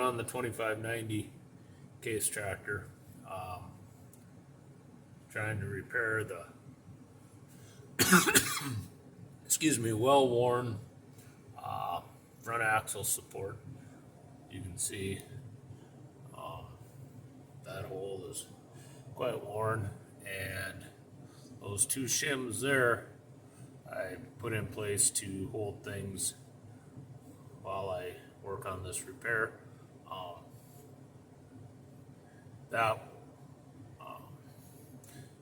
on the 2590 case tractor, trying to repair the well-worn front axle support. You can see that hole is quite worn, and those two shims there I put in place to hold things while I work on this repair. That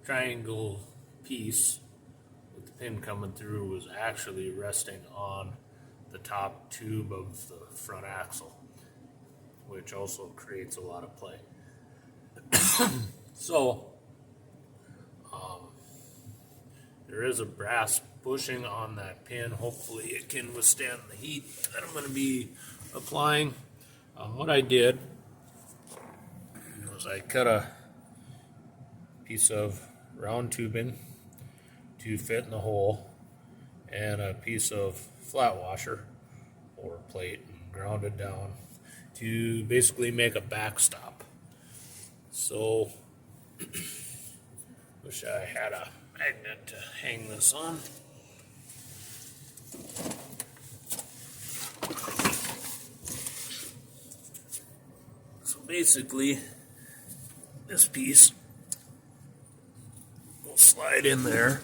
triangle piece with the pin coming through was actually resting on the top tube of the front axle, which also creates a lot of play. So there is a brass bushing on that pin. Hopefully it can withstand the heat that I'm going to be applying. What I did was I cut a piece of round tubing to fit in the hole and a piece of flat washer or plate and ground it down to basically make a backstop. So wish I had a magnet to hang this on. So basically this piece will slide in there.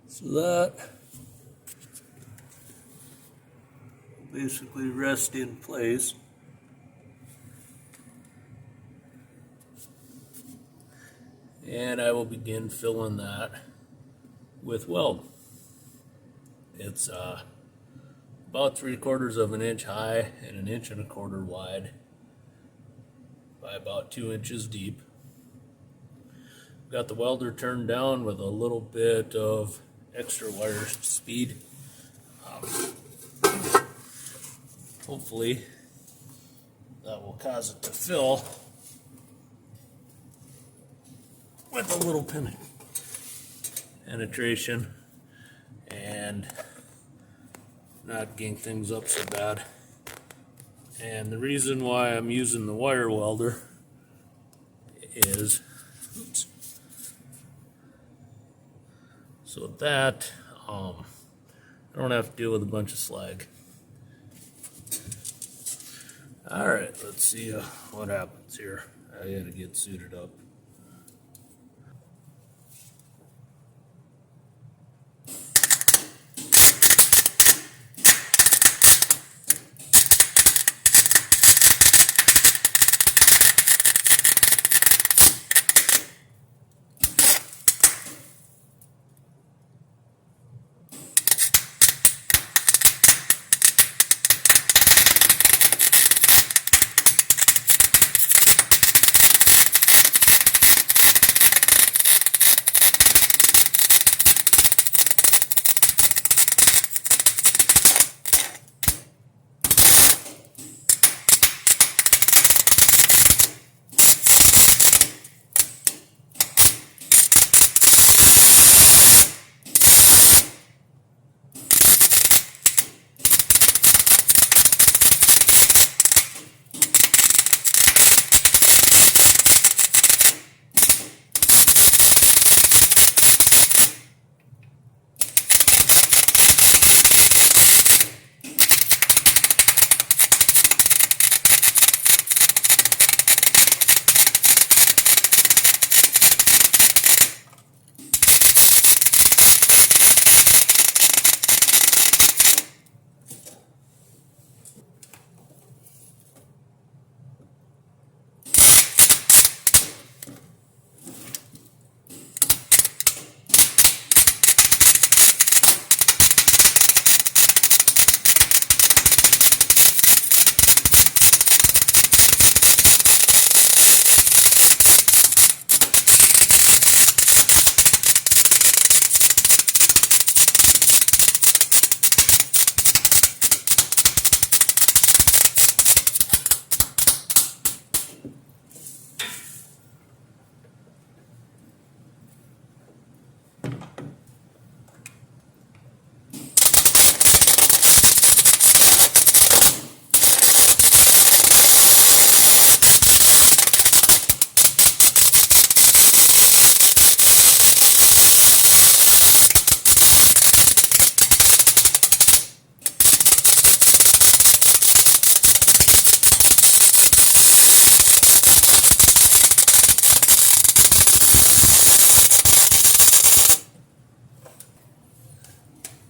So that will basically rest in place. And I will begin filling that with weld. It's about 3/4 of an inch high and 1 1/4 inches wide by about 2 inches deep. Got the welder turned down with a little bit of extra wire speed. Hopefully that will cause it to fill with a little penetration and not gink things up so bad. And the reason why I'm using the wire welder is so that I don't have to deal with a bunch of slag. Alright, let's see what happens here. I gotta get suited up.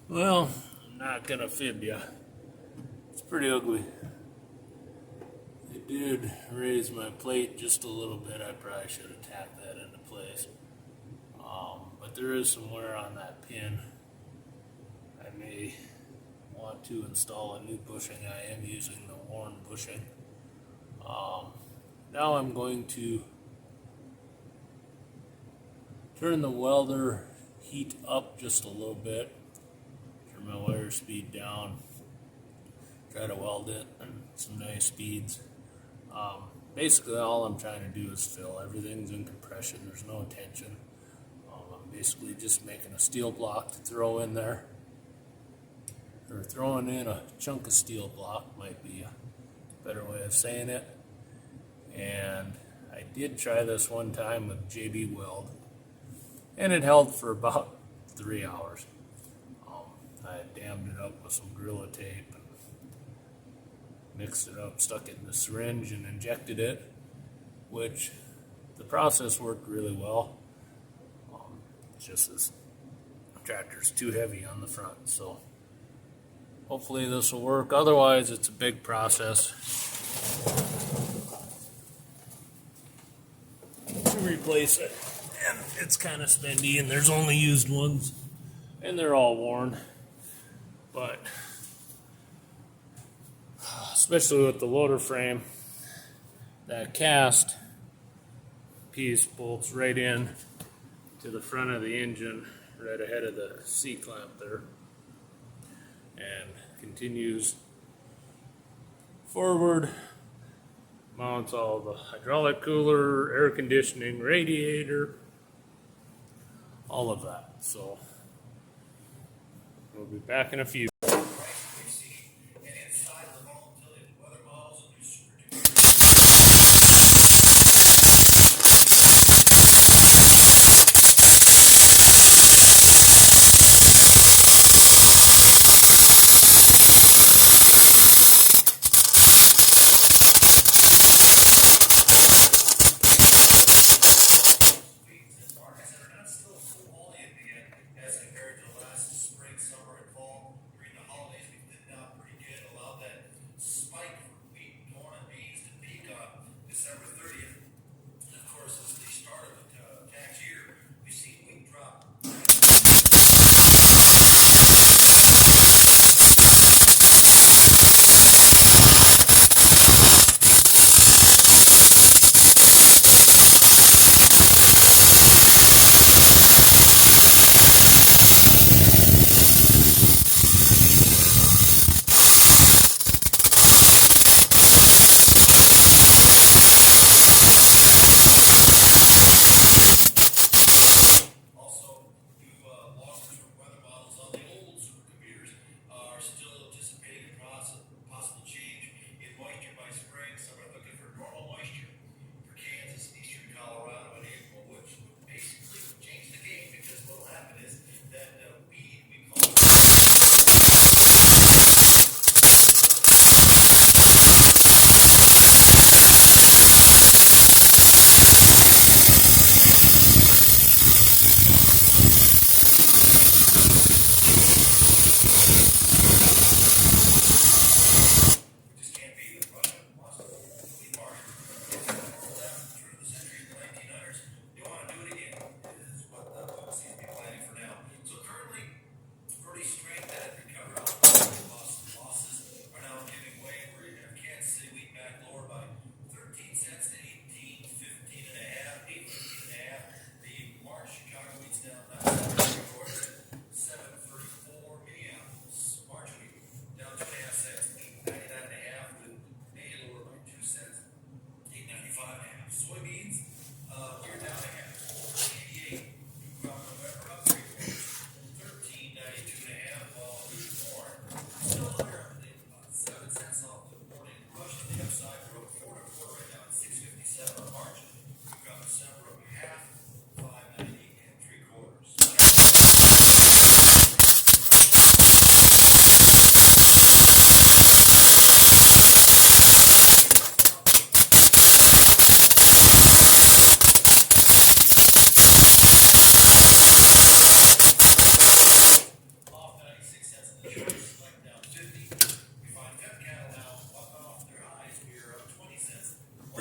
Well, I'm not gonna fib ya. It's pretty ugly. I did raise my plate just a little bit. I probably should have tacked that into place. But there is some wear on that pin. I may want to install a new bushing. I am using the worn bushing. Now I'm going to turn the welder heat up just a little bit. Turn my wire speed down. Try to weld it at some nice speeds. Basically all I'm trying to do is fill. Everything's in compression. There's no tension. I'm basically just making a steel block to throw in there. Or throwing in a chunk of steel block might be a better way of saying it. And I did try this one time with JB Weld. And it held for about 3 hours. I dammed it up with some Gorilla Tape and mixed it up, stuck it in the syringe and injected it, which the process worked really well. It's just this tractor's too heavy on the front, so hopefully this will work. Otherwise, it's a big process to replace it, and it's kind of spendy, and there's only used ones, and they're all worn. But especially with the loader frame, that cast piece bolts right in to the front of the engine, right ahead of the C-clamp there, and continues forward, mounts all the hydraulic cooler, air conditioning, radiator, all of that. So we'll be back in a few.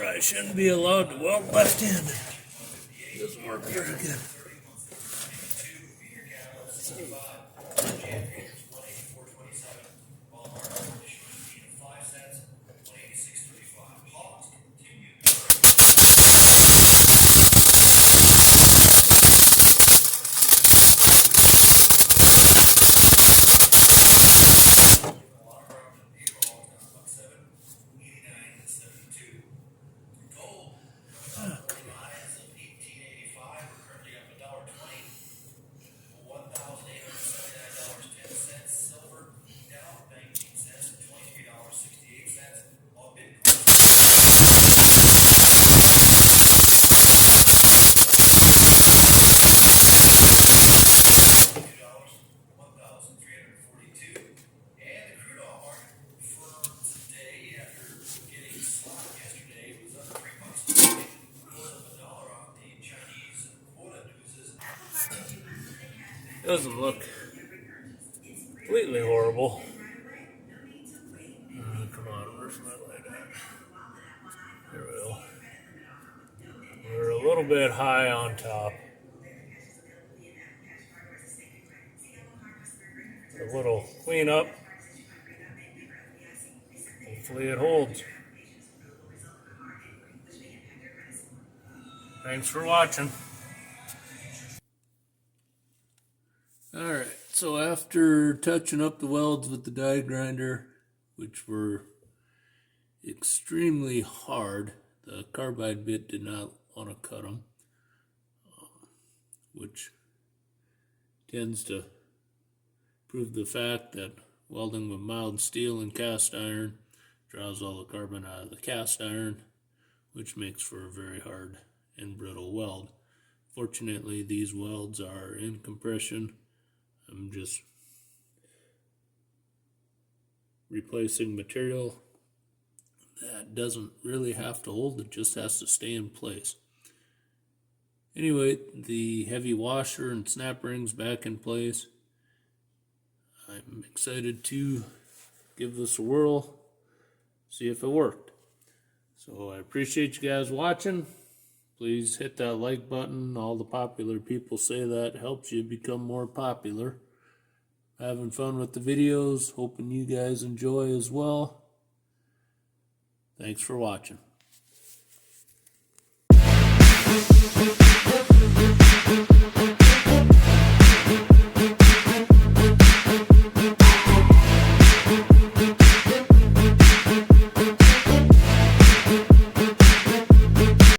probably shouldn't be allowed to weld left-handed. It doesn't work very good. Doesn't look completely horrible. Come on, where's my light at? There we go. We're a little bit high on top. A little cleanup. Hopefully it holds. Thanks for watching. Alright, so after touching up the welds with the die grinder, which were extremely hard, the carbide bit did not want to cut them, which tends to prove the fact that welding with mild steel and cast iron draws all the carbon out of the cast iron, which makes for a very hard and brittle weld. Fortunately, these welds are in compression. I'm just replacing material that doesn't really have to hold, it just has to stay in place. Anyway, the heavy washer and snap rings back in place. I'm excited to give this a whirl, see if it worked. So I appreciate you guys watching. Please hit that like button. All the popular people say that helps you become more popular. Having fun with the videos. Hoping you guys enjoy as well. Thanks for watching.